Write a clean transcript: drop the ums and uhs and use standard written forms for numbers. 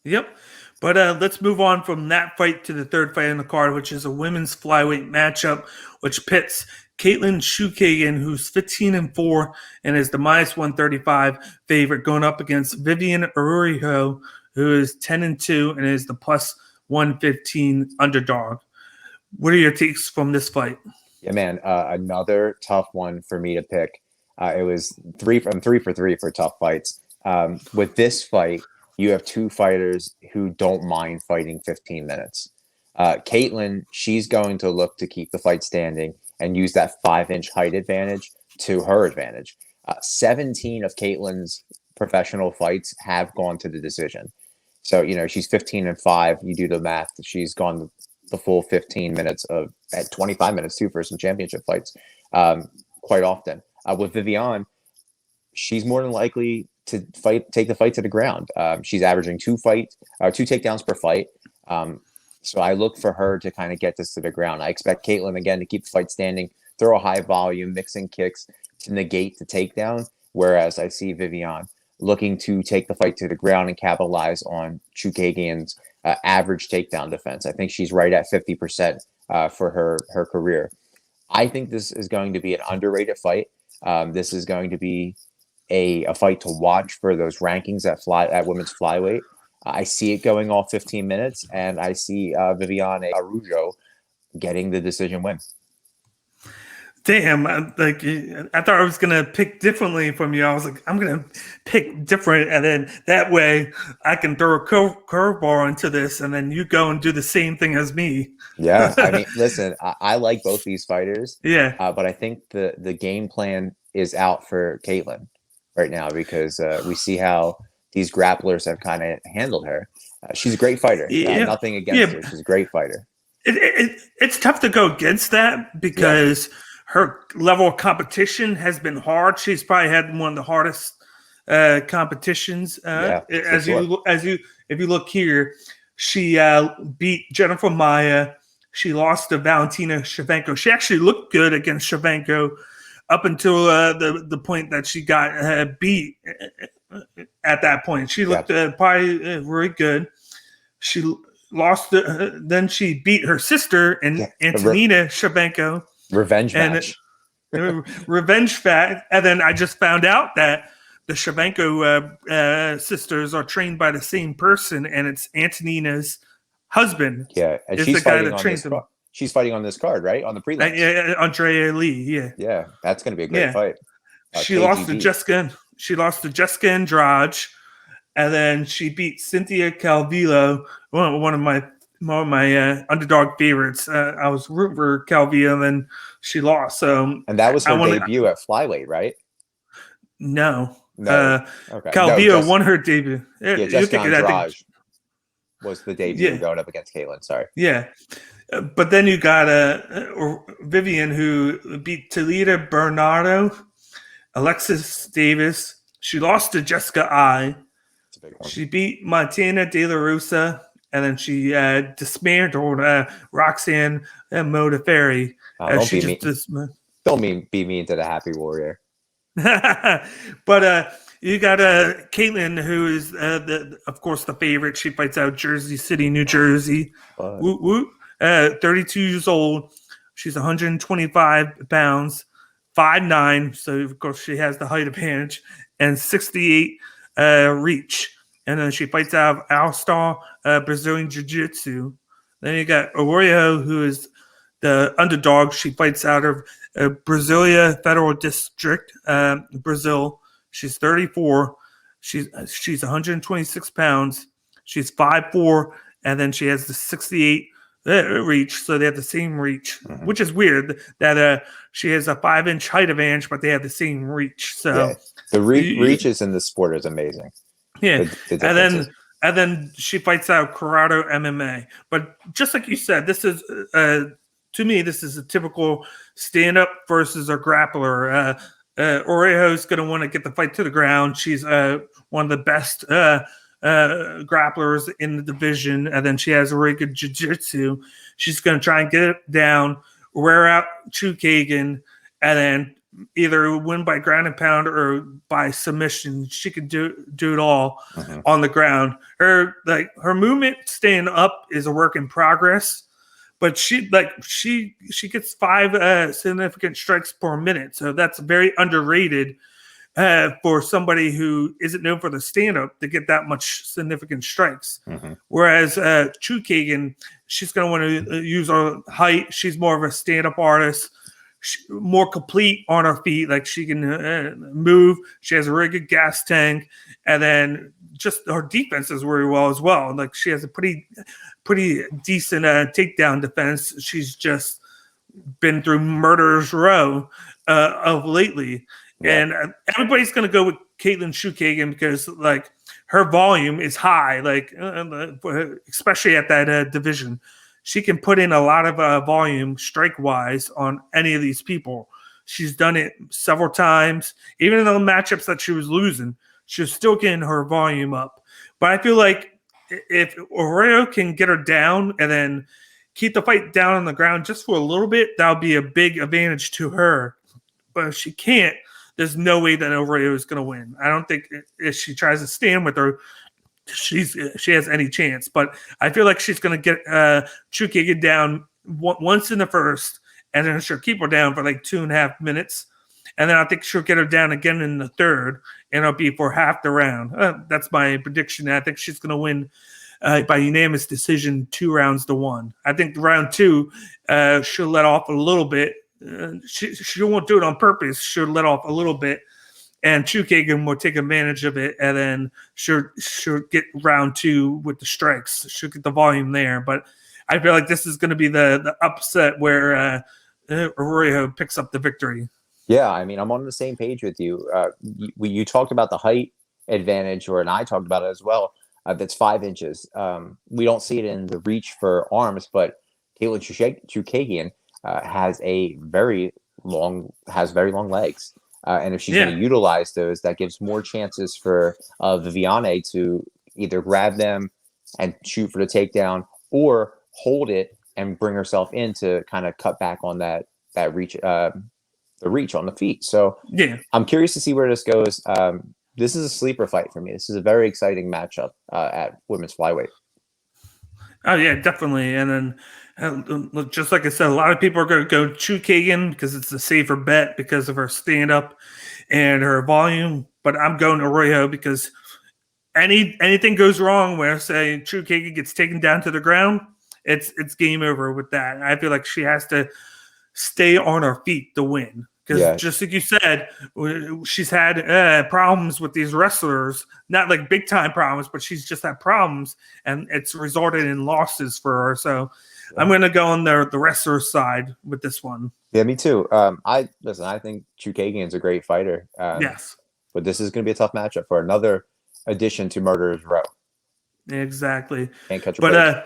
Yep. But let's move on from that fight to the third fight in the card, which is a women's flyweight matchup, which pits Katlyn Chookagian, who's 15-4 and is the minus 135 favorite, going up against Vivian Araujo, who is 10-2 and is the plus 115 underdog. What are your takes from this fight? Yeah, man, another tough one for me to pick. It was I'm 3 for 3 for tough fights. With this fight, you have two fighters who don't mind fighting 15 minutes. Katlyn, she's going to look to keep the fight standing and use that 5-inch height advantage to her advantage. 17 of Katlyn's professional fights have gone to the decision. So, she's 15-5. You do the math. She's gone the full 15 minutes at 25 minutes too for some championship fights quite often. With Viviane, she's more than likely to take the fight to the ground. She's averaging two takedowns per fight. So I look for her to kind of get this to the ground. I expect Katlyn, again, to keep the fight standing, throw a high volume, mixing kicks to negate the takedown, whereas I see Viviane looking to take the fight to the ground and capitalize on Chookagian's average takedown defense. I think she's right at 50% for her career. I think this is going to be an underrated fight. This is going to be a fight to watch for those rankings at women's flyweight. I see it going all 15 minutes, and I see Viviane Araujo getting the decision win. Damn, I thought I was gonna pick differently from you. I was like, I'm gonna pick different, and then that way I can throw a curveball into this, and then you go and do the same thing as me. Yeah, I mean, listen, I like both these fighters. Yeah, but I think the game plan is out for Katlyn right now because we see how these grapplers have kind of handled her. She's a great fighter. Nothing against her. She's a great fighter. It's tough to go against that because her level of competition has been hard. She's probably had one of the hardest competitions. If you look here, she beat Jennifer Maia. She lost to Valentina Shevchenko. She actually looked good against Shevchenko up until the point that she got beat. At that point, she looked probably really good. She lost. Then she beat her sister Antonina Shevchenko. Revenge match. Revenge fact. And then I just found out that the Shevchenko sisters are trained by the same person, and it's Antonina's husband. Yeah, and she's the guy that trains them. She's fighting on this card, right? On the prelims. Andrea Lee. Yeah. Yeah, that's going to be a great fight. She lost to Jessica. She lost to Jessica Andrade, and then she beat Cynthia Calvillo, one of my underdog favorites. I was rooting for Calvillo, and then she lost. So, and that was her debut at flyweight, right? No. Okay. Calvillo won her debut. Jessica Andrade was the debut going up against Katlyn. Sorry. Yeah. But then you got Vivian, who beat Talita Bernardo, Alexis Davis. She lost to Jessica I. That's a big one. She beat Martina De La Rosa, and then she dismantled Roxanne Modafferi. Don't be mean to the Happy Warrior. But you got Katlyn, who is, of course, the favorite. She fights out Jersey City, New Jersey. Woot woot. 32 years old. She's 125 pounds, 5'9". So, of course, she has the height advantage, and 68 reach. And then she fights out of All-Star Brazilian Jiu-Jitsu. Then you got Araujo, who is the underdog. She fights out of Brasilia Federal District, Brazil. She's 34. She's 126 pounds. She's 5'4", and then she has the 68 reach, so they have the same reach, which is weird that she has a 5-inch height advantage, but they have the same reach. So the reaches in the sport is amazing. Yeah, and then she fights out Corrado MMA. But just like you said, this is to me, this is a typical stand-up versus a grappler. Araujo's going to want to get the fight to the ground. She's one of the best grapplers in the division, and then she has a really good jiu-jitsu. She's going to try and get it down, wear out Chookagian, and then either win by ground and pound or by submission. She can do it all on the ground. Her movement staying up is a work in progress, but she gets 5 significant strikes per minute, so that's very underrated for somebody who isn't known for the stand-up to get that much significant strikes. Whereas Chookagian, she's going to want to use her height. She's more of a stand-up artist, more complete on her feet. Like she can move. She has a really good gas tank, and then just her defense is very well as well. Like she has a pretty decent takedown defense. She's just been through murderer's row of lately. Yeah. And everybody's going to go with Katlyn Chookagian because like her volume is high, like especially at that division. She can put in a lot of volume strike-wise on any of these people. She's done it several times. Even in the matchups that she was losing, she was still getting her volume up. But I feel like if Araujo can get her down and then keep the fight down on the ground just for a little bit, that would be a big advantage to her. But if she can't, there's no way that Araujo is going to win. I don't think if she tries to stand with her, she has any chance. But I feel like she's going to get Chookagian down once in the first, and then she'll keep her down for like 2.5 minutes. And then I think she'll get her down again in the third, and it'll be for half the round. That's my prediction. I think she's going to win by unanimous decision 2 rounds to 1. I think round 2, she'll let off a little bit. She won't do it on purpose. She'll let off a little bit, and Chookagian will take advantage of it, and then she'll get round 2 with the strikes. She'll get the volume there. But I feel like this is going to be the upset where Araujo picks up the victory. Yeah, I mean, I'm on the same page with you. You talked about the height advantage, and I talked about it as well. That's 5 inches. We don't see it in the reach for arms, but Katlyn Chookagian has very long legs, and if she's going to utilize those, that gives more chances for Viviane to either grab them and shoot for the takedown, or hold it and bring herself in to kind of cut back on that reach, the reach on the feet. So I'm curious to see where this goes. This is a sleeper fight for me. This is a very exciting matchup at women's flyweight. Oh yeah, definitely. And then, just like I said, a lot of people are going to go Chookagian because it's a safer bet because of her stand-up and her volume. But I'm going Araujo because anything goes wrong where, say, Chookagian gets taken down to the ground, it's game over with that. I feel like she has to stay on her feet to win. Because just like you said, she's had problems with these wrestlers, not like big time problems, but she's just had problems, and it's resulted in losses for her. So I'm going to go on the wrestler side with this one. Yeah, me too. I think Chookagian's a great fighter. Yes, but this is going to be a tough matchup for another addition to Murderer's Row. Exactly. Can't catch a break.